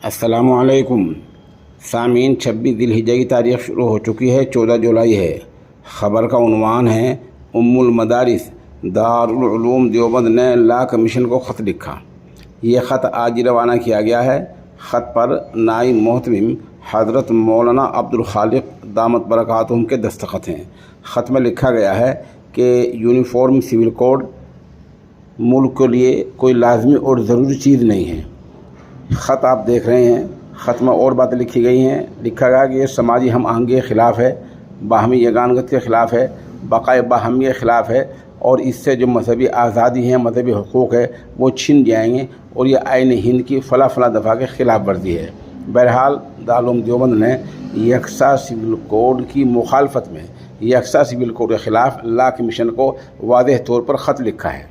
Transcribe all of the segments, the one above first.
السلام علیکم سامعین، 26 ذی الحجہ کی تاریخ شروع ہو چکی ہے، 14 جولائی ہے۔ خبر کا عنوان ہے ام المدارس دارالعلوم دیوبند نے لا کمیشن کو خط لکھا۔ یہ خط آج روانہ کیا گیا ہے۔ خط پر نائب محتمم حضرت مولانا عبدالخالق دامت برکاتہم کے دستخط ہیں۔ خط میں لکھا گیا ہے کہ یونیفارم سول کوڈ ملک کے لیے کوئی لازمی اور ضروری چیز نہیں ہے۔ خط آپ دیکھ رہے ہیں، خط میں اور باتیں لکھی گئی ہیں۔ لکھا گیا کہ یہ سماجی ہم آہنگی کے خلاف ہے، باہمی یگانگت کے خلاف ہے، بقائے باہمی کے خلاف ہے، اور اس سے جو مذہبی آزادی ہے، مذہبی حقوق ہے، وہ چھن جائیں گے، اور یہ آئین ہند کی فلاں دفعہ کے خلاف ورزی ہے۔ بہرحال دارالعلوم دیوبند نے یکساں سول کوڈ کی مخالفت میں یکساں سول کوڈ کے خلاف لا کمیشن کو واضح طور پر خط لکھا ہے۔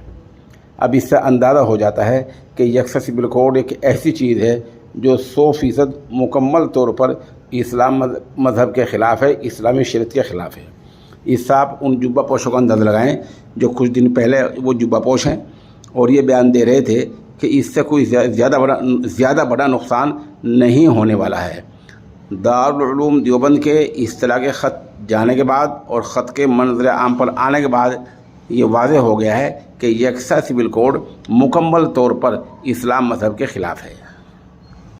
اب اس سے اندازہ ہو جاتا ہے کہ یکساں سول کوڈ ایک ایسی چیز ہے جو 100% مکمل طور پر اسلام مذہب کے خلاف ہے، اسلامی شریعت کے خلاف ہے۔ اس سے آپ ان جبہ پوشوں کا اندازہ لگائیں جو کچھ دن پہلے وہ جبہ پوش ہیں اور یہ بیان دے رہے تھے کہ اس سے کوئی زیادہ بڑا نقصان نہیں ہونے والا ہے۔ دارالعلوم دیوبند کے اس طرح کے خط جانے کے بعد اور خط کے منظر عام پر آنے کے بعد یہ واضح ہو گیا ہے کہ یکساں سول کوڈ مکمل طور پر اسلام مذہب کے خلاف ہے۔